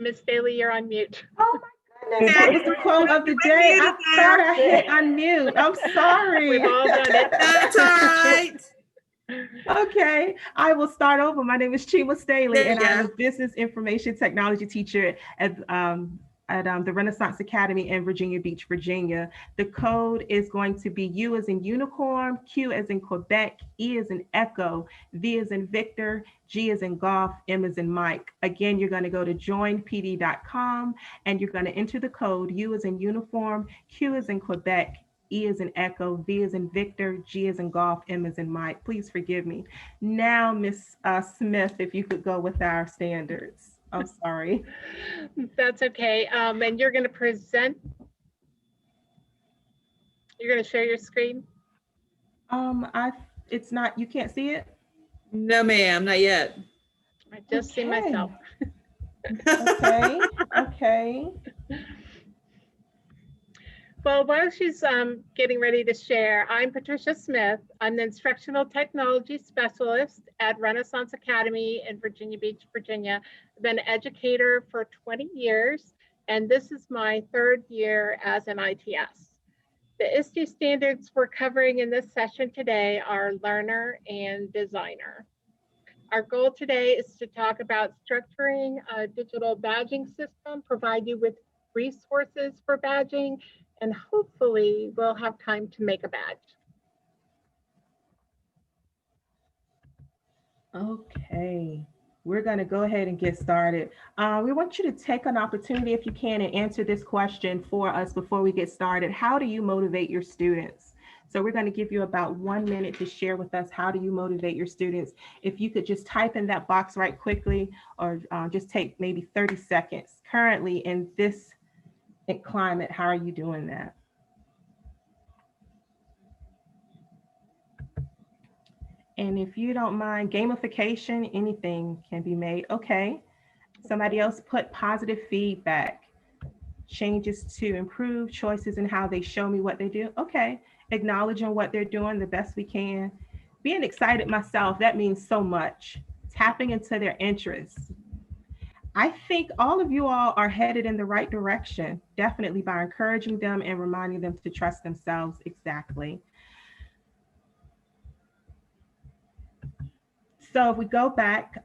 Miss Daly, you're on mute. Oh my goodness, that was the quote of the day. I thought I hit unmute. I'm sorry. We've all done it. That's all right. Okay, I will start over. My name is Chima Staley, There you and I'm go. a business information technology teacher at the Renaissance Academy in Virginia Beach, Virginia. The code is going to be U as in unicorn, Q as in Quebec, E as in echo, V as in Victor, G as in golf, M as in Mike. Again, you're going to go to joinpd.com and you're going to enter the code U as in uniform, Q as in Quebec, E is in echo, V is in Victor, G is in golf, M is in Mike. Please forgive me. Now, Miss Smith, if you could go with our standards. I'm sorry. That's okay. And you're going to present. You're going to share your screen. It's not. You can't see it. No, ma'am, not yet. I just see myself. Okay. Okay. Well, while she's getting ready to share, I'm Patricia Smith. I'm the Instructional Technology Specialist at Renaissance Academy in Virginia Beach, Virginia. I've been an educator for 20 years, and this is my third year as an ITS. The ISTE standards we're covering in this session today are learner and designer. Our goal today is to talk about structuring a digital badging system, provide you with resources for badging, and hopefully we'll have time to make a badge. Okay. We're going to go ahead and get started. We want you to take an opportunity, if you can, and answer this question for us before we get started. How do you motivate your students? So we're going to give you about 1 minute to share with us, how do you motivate your students? If you could just type in that box right quickly, or just take maybe 30 seconds. Currently in this climate, how are you doing that? And if you don't mind, gamification, anything can be made. Okay. Somebody else put positive feedback, changes to improve, choices in how they show me what they do. Okay. Acknowledging what they're doing the best we can. Being excited myself, that means so much. Tapping into their interests. I think all of you all are headed in the right direction, definitely by encouraging them and reminding them to trust themselves. Exactly. So if we go back,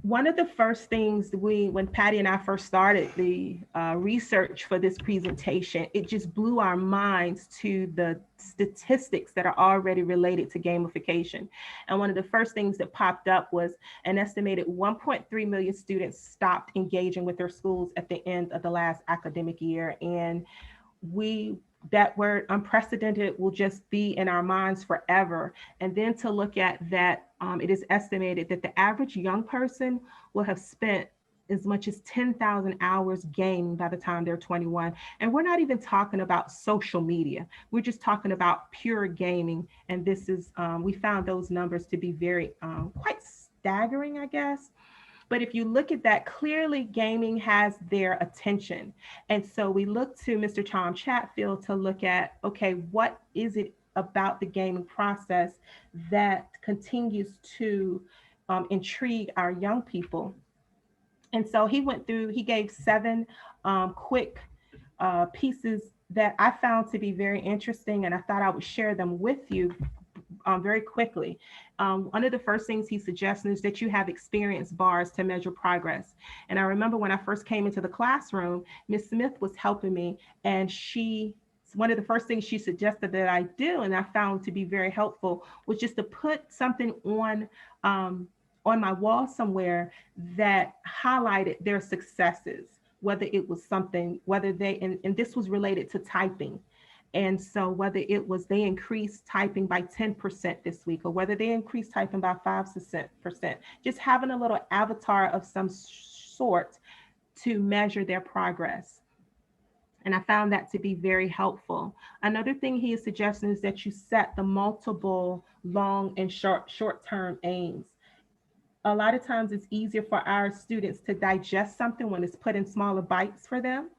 one of the first things when Patty and I first started the research for this presentation, it just blew our minds to the statistics that are already related to gamification. And one of the first things that popped up was an estimated 1.3 million students stopped engaging with their schools at the end of the last academic year. And that word unprecedented will just be in our minds forever. And then to look at that, it is estimated that the average young person will have spent as much as 10,000 hours gaming by the time they're 21. And we're not even talking about social media. We're just talking about pure gaming. And this is, we found those numbers to be very, quite staggering, I guess. But if you look at that, clearly gaming has their attention. And so we look to Mr. Tom Chatfield to look at, okay, what is it about the gaming process that continues to intrigue our young people? And so he went through, he gave 7 quick pieces that I found to be very interesting, and I thought I would share them with you very quickly. One of the first things he suggested is that you have experience bars to measure progress. And I remember when I first came into the classroom, Miss Smith was helping me, and one of the first things she suggested that I do, and I found to be very helpful, was just to put something on my wall somewhere that highlighted their successes, whether it was something, whether they, and this was related to typing. And so whether it was they increased typing by 10% this week, or whether they increased typing by 5%, just having a little avatar of some sort to measure their progress. And I found that to be very helpful. Another thing he is suggesting is that you set the multiple long and short-term aims. A lot of times it's easier for our students to digest something when it's put in smaller bites for them.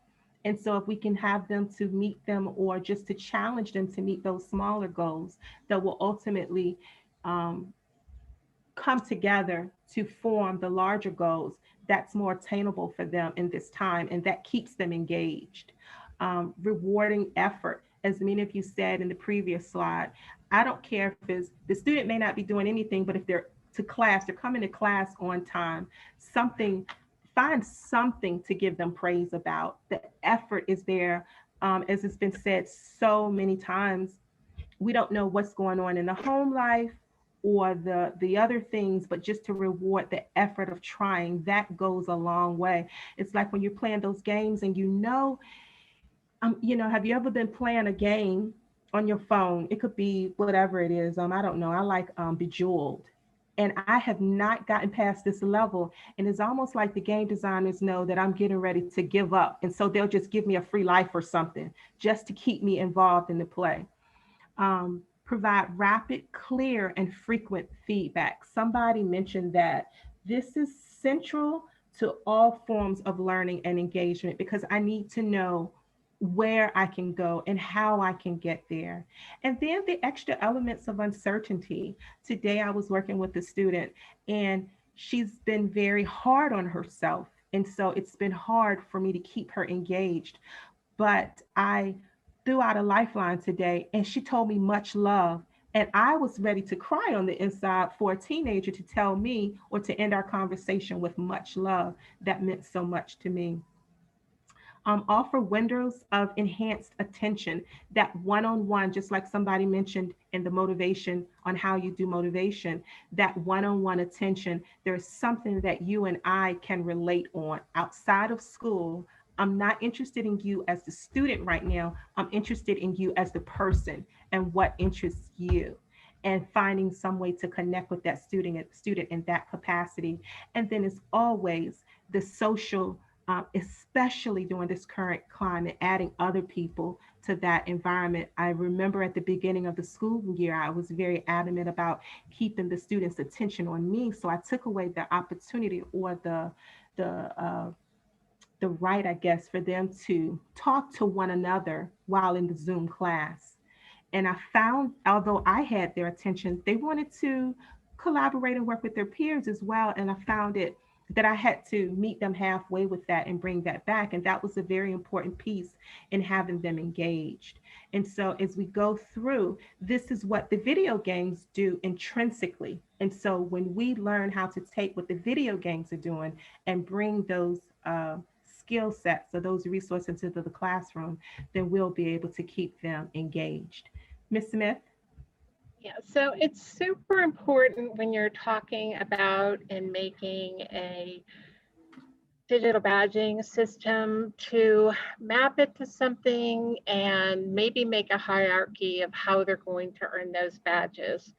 And so if we can have them to meet them, or just to challenge them to meet those smaller goals that will ultimately come together to form the larger goals that's more attainable for them in this time, and that keeps them engaged. Rewarding effort, as many of you said in the previous slide. I don't care if it's, the student may not be doing anything, but if they're to class, they're coming to class on time, something, find something to give them praise about. The effort is there. As it's been said so many times, we don't know what's going on in the home life or the other things, but just to reward the effort of trying, that goes a long way. It's like when you're playing those games and have you ever been playing a game on your phone? It could be whatever it is. I don't know. I like Bejeweled. And I have not gotten past this level. And it's almost like the game designers know that I'm getting ready to give up. And so they'll just give me a free life or something just to keep me involved in the play. Provide rapid, clear, and frequent feedback. Somebody mentioned that this is central to all forms of learning and engagement, because I need to know where I can go and how I can get there. And then the extra elements of uncertainty. Today I was working with a student and she's been very hard on herself. And so it's been hard for me to keep her engaged. But I threw out a lifeline today and she told me much love. And I was ready to cry on the inside for a teenager to tell me or to end our conversation with much love. That meant so much to me. Offer windows of enhanced attention, that one-on-one, just like somebody mentioned in the motivation on how you do motivation, that one-on-one attention. There's something that you and I can relate on outside of school. I'm not interested in you as the student right now. I'm interested in you as the person and what interests you, and finding some way to connect with that student in that capacity. And then as always, the social, especially during this current climate, adding other people to that environment. I remember at the beginning of the school year, I was very adamant about keeping the students' attention on me. So I took away the opportunity or the right, I guess, for them to talk to one another while in the Zoom class. And I found, although I had their attention, they wanted to collaborate and work with their peers as well. And I found it that I had to meet them halfway with that and bring that back. And that was a very important piece in having them engaged. And so as we go through, this is what the video games do intrinsically. And so when we learn how to take what the video games are doing and bring those skill sets or those resources into the classroom, then we'll be able to keep them engaged. Ms. Smith? Yeah, so it's super important when you're talking about and making a digital badging system to map it to something and maybe make a hierarchy of how they're going to earn those badges.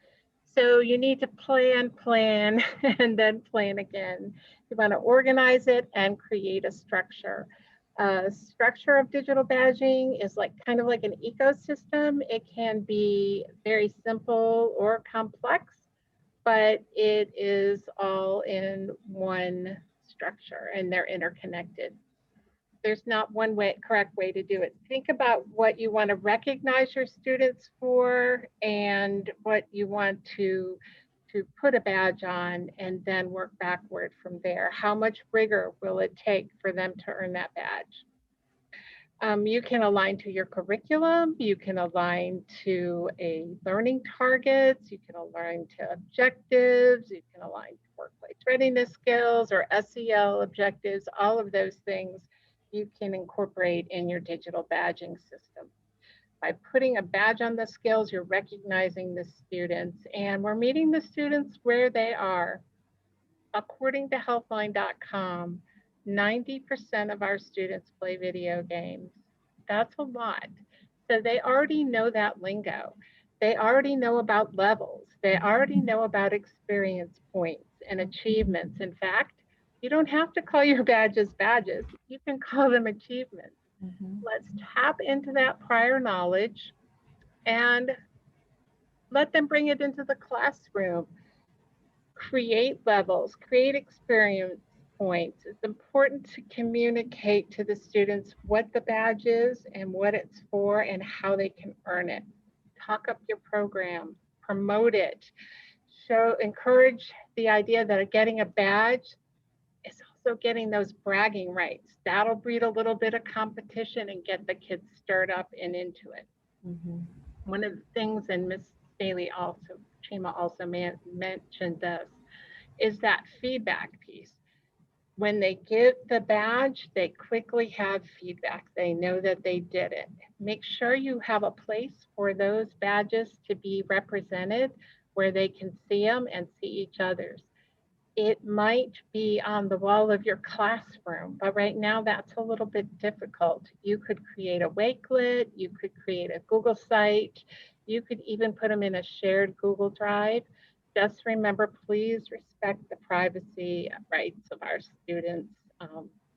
So you need to plan, and then plan again. You want to organize it and create a structure. Structure of digital badging is kind of like an ecosystem. It can be very simple or complex, but it is all in one structure and they're interconnected. There's not one correct way to do it. Think about what you want to recognize your students for and what you want to put a badge on, and then work backward from there. How much rigor will it take for them to earn that badge? You can align to your curriculum, you can align to a learning targets, you can align to objectives, you can align to workplace readiness skills or SEL objectives. All of those things you can incorporate in your digital badging system. By putting a badge on the skills, you're recognizing the students, and we're meeting the students where they are. According to healthline.com, 90% of our students play video games. That's a lot. So they already know that lingo. They already know about levels. They already know about experience points and achievements. In fact, you don't have to call your badges badges. You can call them achievements. Let's tap into that prior knowledge and let them bring it into the classroom. Create levels, create experience points. It's important to communicate to the students what the badge is and what it's for and how they can earn it. Talk up your program, promote it, encourage the idea that getting a badge is also getting those bragging rights. That'll breed a little bit of competition and get the kids stirred up and into it. Mhm. One of the things, and Miss Bailey also, Chima also mentioned this, is that feedback piece. When they get the badge, they quickly have feedback. They know that they did it. Make sure you have a place for those badges to be represented where they can see them and see each other's. It might be on the wall of your classroom, but right now that's a little bit difficult. You could create a Wakelet, you could create a Google site, you could even put them in a shared Google Drive. Just remember, please respect the privacy rights of our students.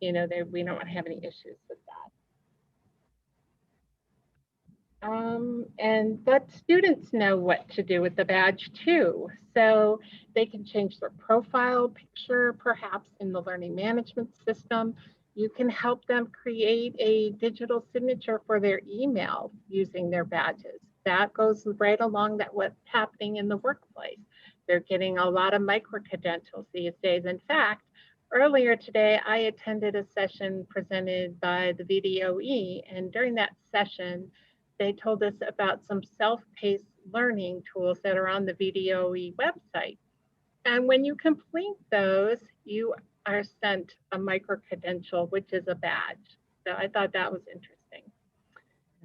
You know, we don't have any issues with that. And let students know what to do with the badge too. So they can change their profile picture, perhaps in the learning management system. You can help them create a digital signature for their email using their badges. That goes right along that what's happening in the workplace. They're getting a lot of micro-credentials these days. In fact, earlier today, I attended a session presented by the VDOE, and during that session, they told us about some self-paced learning tools that are on the VDOE website. And when you complete those, you are sent a micro-credential, which is a badge. So I thought that was interesting.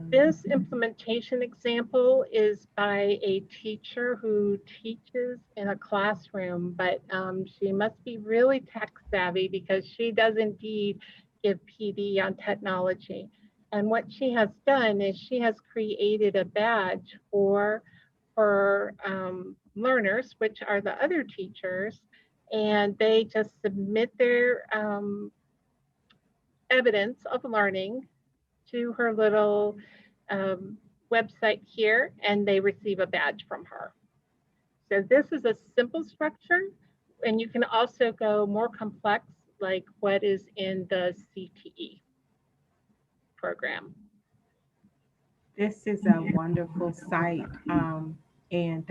This implementation example is by a teacher who teaches in a classroom, but she must be really tech savvy because she does indeed give PD on technology. And what she has done is she has created a badge for her learners, which are the other teachers, and they just submit their evidence of learning to her little website here, and they receive a badge from her. So this is a simple structure, and you can also go more complex, like what is in the CTE program. This is a wonderful site. And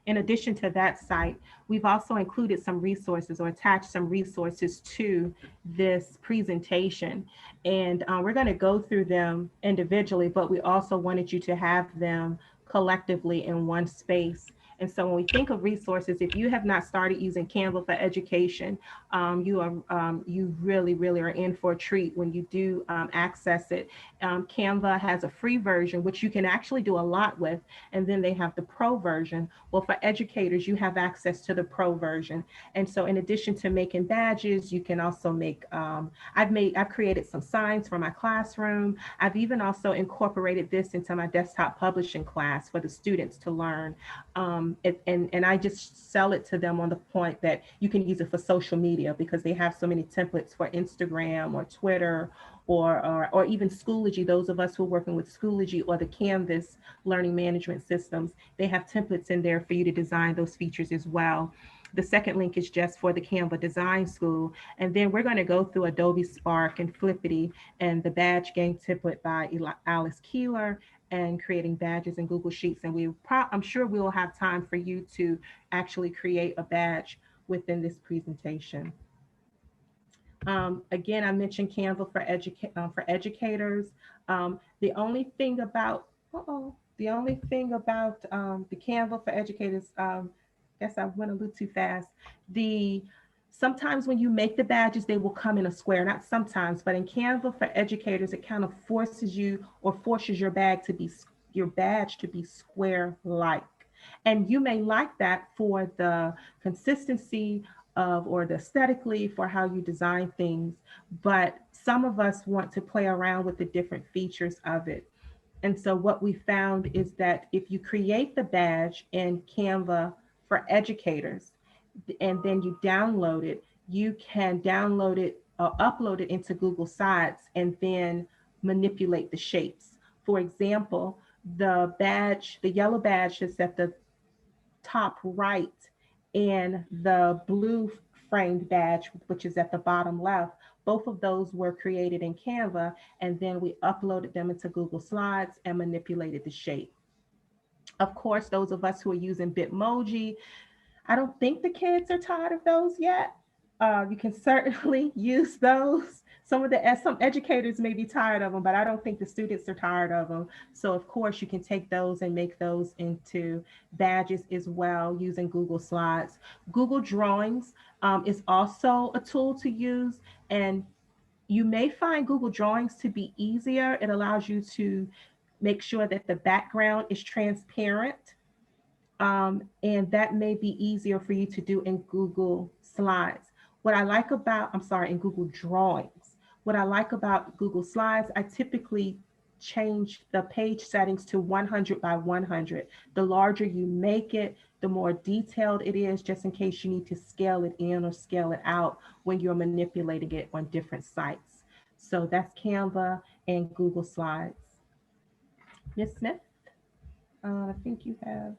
in addition to that site, we've also included some resources or attached some resources to this presentation. And we're going to go through them individually, but we also wanted you to have them collectively in one space. And so when we think of resources, if you have not started using Canva for education, you really are in for a treat when you do access it. Canva has a free version, which you can actually do a lot with, and then they have the pro version. Well, for educators, you have access to the pro version. And so in addition to making badges, you can also make, I've created some signs for my classroom. I've even also incorporated this into my desktop publishing class for the students to learn. And I just sell it to them on the point that you can use it for social media because they have so many templates for Instagram or Twitter or even Schoology. Those of us who are working with Schoology or the Canvas learning management systems, they have templates in there for you to design those features as well. The second link is just for the Canva Design School. And then we're going to go through Adobe Spark and Flippity and the badge game template by Alice Keeler and creating badges in Google Sheets. And I'm sure we will have time for you to actually create a badge within this presentation. Again, I mentioned Canva for educators. The only thing about the Canva for educators, guess I went a little too fast. Sometimes when you make the badges, they will come in a square. Not sometimes, but in Canva for educators, it kind of forces your badge to be square-like. And you may like that for the consistency or the aesthetically for how you design things, but some of us want to play around with the different features of it. And so what we found is that if you create the badge in Canva for educators, and then you download it, you can download it or upload it into Google Sites and then manipulate the shapes. For example, the yellow badge is at the top right, and the blue framed badge, which is at the bottom left, both of those were created in Canva, and then we uploaded them into Google Slides and manipulated the shape. Of course, those of us who are using Bitmoji, I don't think the kids are tired of those yet. You can certainly use those. Some educators may be tired of them, but I don't think the students are tired of them. So of course you can take those and make those into badges as well using Google Slides. Google Drawings is also a tool to use, and you may find Google Drawings to be easier. It allows you to make sure that the background is transparent, and that may be easier for you to do in Google Slides. What I like about, I'm sorry, in Google Drawings, what I like about Google Slides, I typically change the page settings to 100 by 100. The larger you make it, the more detailed it is, just in case you need to scale it in or scale it out when you're manipulating it on different sites. So that's Canva and Google Slides. Ms. Smith, I think you have.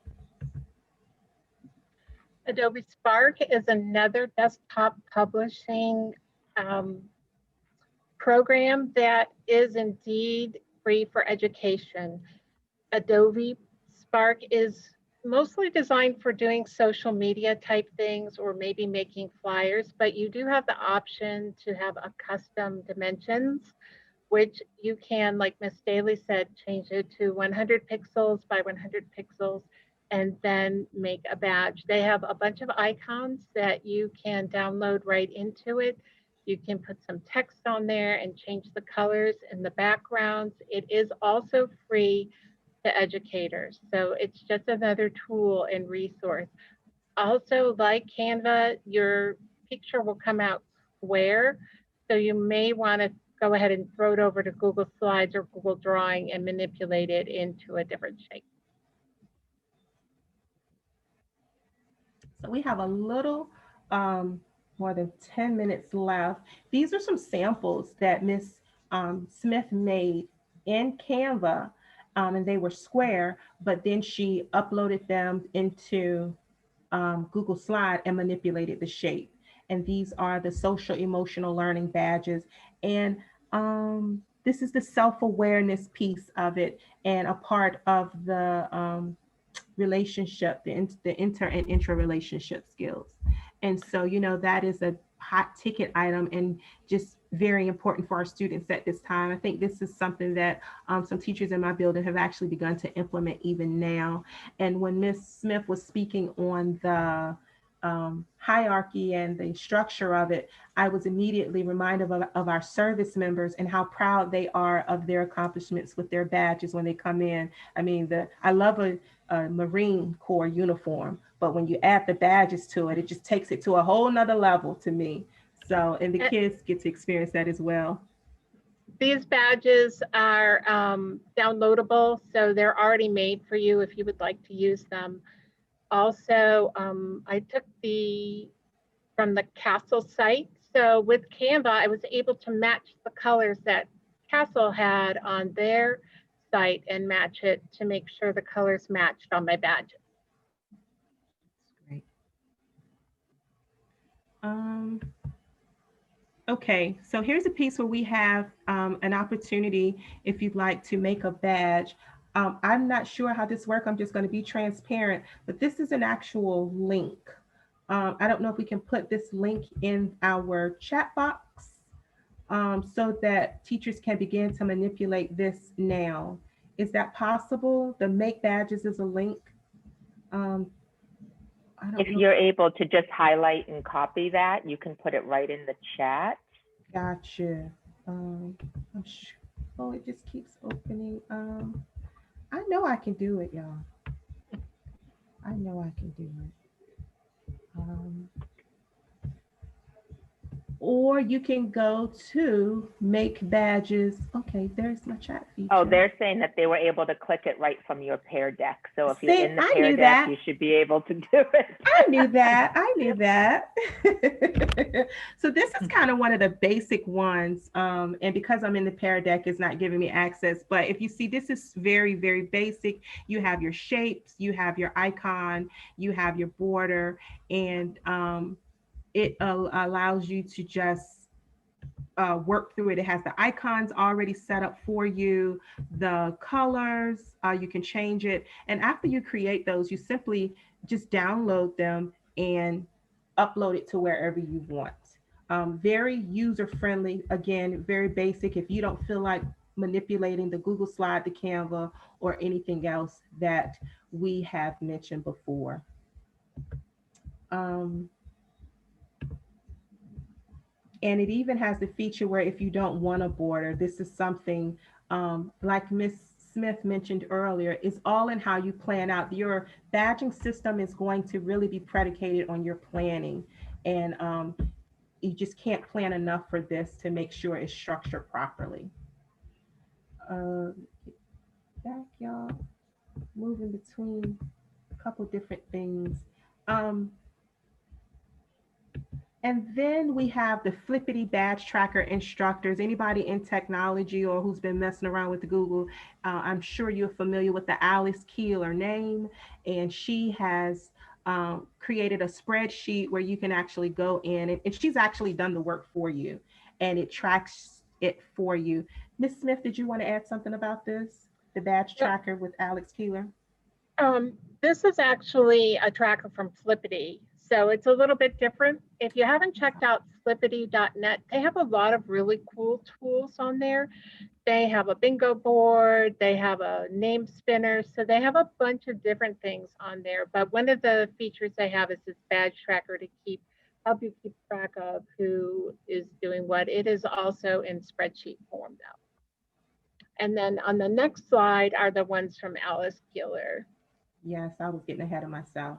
Adobe Spark is another desktop publishing program that is indeed free for education. Adobe Spark is mostly designed for doing social media type things or maybe making flyers, but you do have the option to have a custom dimensions, which you can, like Miss Daly said, change it to 100 pixels by 100 pixels and then make a badge. They have a bunch of icons that you can download right into it. You can put some text on there and change the colors and the backgrounds. It is also free to educators. So it's just another tool and resource. Also, like Canva, your picture will come out square. So you may want to go ahead and throw it over to Google Slides or Google Drawing and manipulate it into a different shape. So we have a little more than 10 minutes left. These are some samples that Ms. Smith made in Canva, and they were square, but then she uploaded them into Google Slide and manipulated the shape. And these are the social emotional learning badges. And this is the self-awareness piece of it and a part of the relationship, the inter and intra relationship skills. And so, you know, that is a hot ticket item and just very important for our students at this time. I think this is something that some teachers in my building have actually begun to implement even now. And when Ms. Smith was speaking on the hierarchy and the structure of it, I was immediately reminded of our service members and how proud they are of their accomplishments with their badges when they come in. I mean, I love a Marine Corps uniform, but when you add the badges to it, it just takes it to a whole nother level to me. So, and the kids get to experience that as well. These badges are downloadable, so they're already made for you if you would like to use them. Also, I took from the Castle site. So with Canva, I was able to match the colors that Castle had on their site and match it to make sure the colors matched on my badges. Great. Okay, so here's a piece where we have an opportunity if you'd like to make a badge. I'm not sure how this works. I'm just going to be transparent, but this is an actual link. I don't know if we can put this link in our chat box so that teachers can begin to manipulate this now. Is that possible? The Make Badges is a link. If you're able to just highlight and copy that, you can put it right in the chat. Gotcha. I'm sure. Oh, it just keeps opening. I know I can do it, y'all. I know I can do it. Or you can go to Make Badges. Okay, there's my chat feature. Oh, they're saying that they were able to click it right from your Pear Deck. So if you're in the I Pear knew Deck, that. you should be able to do it. I knew that. I knew that. So this is kind of one of the basic ones. And because I'm in the Pear Deck, it's not giving me access. But if you see, this is very, very basic. You have your shapes, you have your icon, you have your border, and it allows you to just work through it. It has the icons already set up for you, the colors, you can change it. And after you create those, you simply just download them and upload it to wherever you want. Very user-friendly, again, very basic. If you don't feel like manipulating the Google Slide, the Canva, or anything else that we have mentioned before. And it even has the feature where if you don't want a border, this is something like Ms. Smith mentioned earlier, is all in how you plan out. Your badging system is going to really be predicated on your planning. And you just can't plan enough for this to make sure it's structured properly. Back, y'all, moving between a couple different things. And then we have the Flippity Badge Tracker instructors. Anybody in technology or who's been messing around with Google, I'm sure you're familiar with the Alice Keeler name. And she has created a spreadsheet where you can actually go in, and she's actually done the work for you, and it tracks it for you. Ms. Smith, did you want to add something about this? The badge tracker with Alex Keeler? This is actually a tracker from Flippity. So it's a little bit different. If you haven't checked out flippity.net, they have a lot of really cool tools on there. They have a bingo board, they have a name spinner. So they have a bunch of different things on there. But one of the features they have is this badge tracker to help you keep track of who is doing what. It is also in spreadsheet form now. And then on the next slide are the ones from Alice Keeler. Yes, I was getting ahead of myself.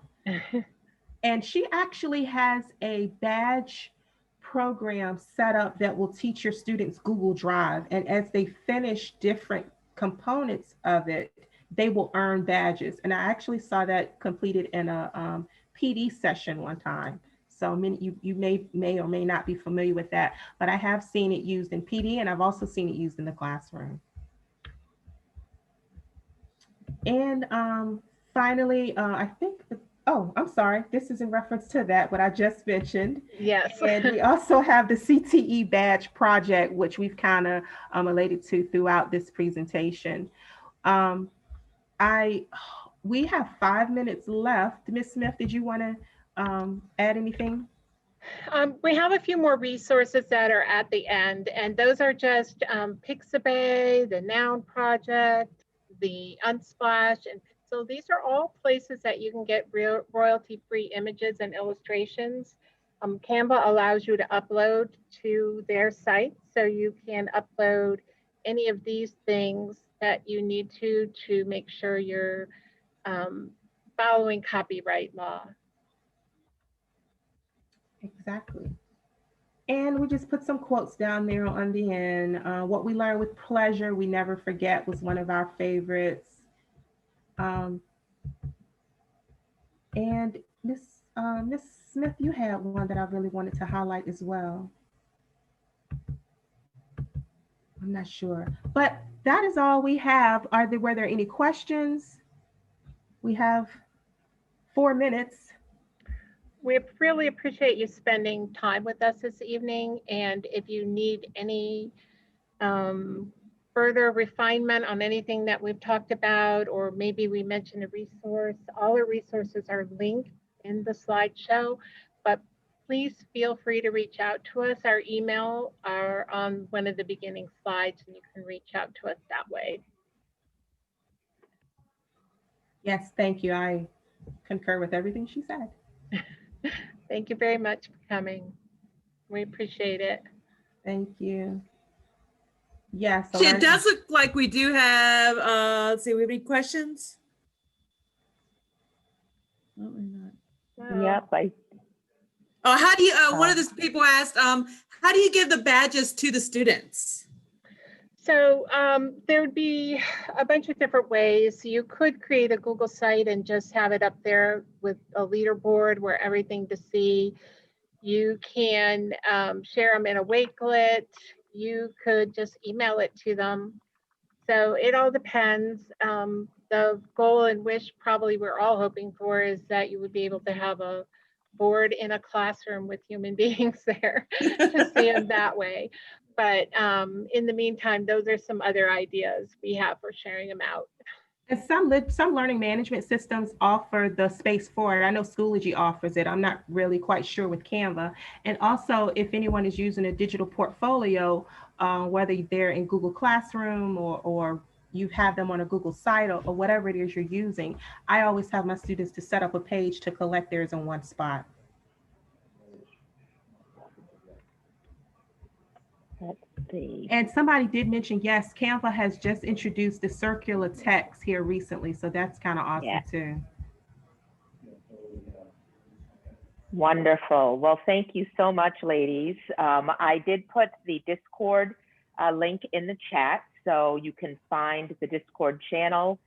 And she actually has a badge program set up that will teach your students Google Drive. And as they finish different components of it, they will earn badges. And I actually saw that completed in a PD session one time. So many, you may or may not be familiar with that, but I have seen it used in PD, and I've also seen it used in the classroom. And finally, I think, oh, I'm sorry, this is in reference to that, what I just mentioned. Yes. And we also have the CTE Badge Project, which we've kind of related to throughout this presentation. We have 5 minutes left. Ms. Smith, did you want to add anything? We have a few more resources that are at the end, and those are just Pixabay, the Noun Project, the Unsplash, and so these are all places that you can get royalty-free images and illustrations. Canva allows you to upload to their site, so you can upload any of these things that you need to make sure you're following copyright law. Exactly. And we just put some quotes down there on the end. What we learn with pleasure, we never forget, was one of our favorites. And Ms. Smith, you had one that I really wanted to highlight as well. I'm not sure, but that is all we have. Were there any questions? We have 4 minutes. We really appreciate you spending time with us this evening. And if you need any further refinement on anything that we've talked about, or maybe we mentioned a resource, all our resources are linked in the slideshow, but please feel free to reach out to us. Our email are on one of the beginning slides, and you can reach out to us that way. Yes, thank you. I concur with everything she said. Thank you very much for coming. We appreciate it. Thank you. Yes. It does look like we do have, let's see, we have any questions? Oh, we're not. Yep. Oh, how do you, one of the people asked, how do you give the badges to the students? So there would be a bunch of different ways. You could create a Google site and just have it up there with a leaderboard where everything to see. You can share them in a Wakelet. You could just email it to them. So it all depends. The goal and wish probably we're all hoping for is that you would be able to have a board in a classroom with human beings there to see them that way. But in the meantime, those are some other ideas we have for sharing them out. And some learning management systems offer the space for it. I know Schoology offers it. I'm not really quite sure with Canva. And also, if anyone is using a digital portfolio, whether they're in Google Classroom or you have them on a Google site or whatever it is you're using, I always have my students to set up a page to collect theirs in one spot. Let's see. And somebody did mention, yes, Canva has just introduced the circular text here recently. So that's kind of awesome Yeah. too. Wonderful. Well, thank you so much, ladies. I did put the Discord link in the chat, so you can find the Discord channel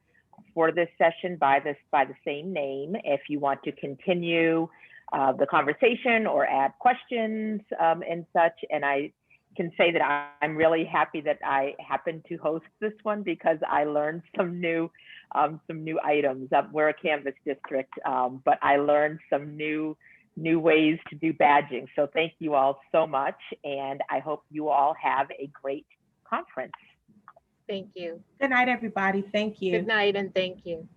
for this session by the same name if you want to continue the conversation or add questions and such. And I can say that I'm really happy that I happened to host this one because I learned some new items. We're a Canvas district, but I learned some new ways to do badging. So thank you all so much. And I hope you all have a great conference. Thank you. Good night, everybody. Thank you. Good night and thank you.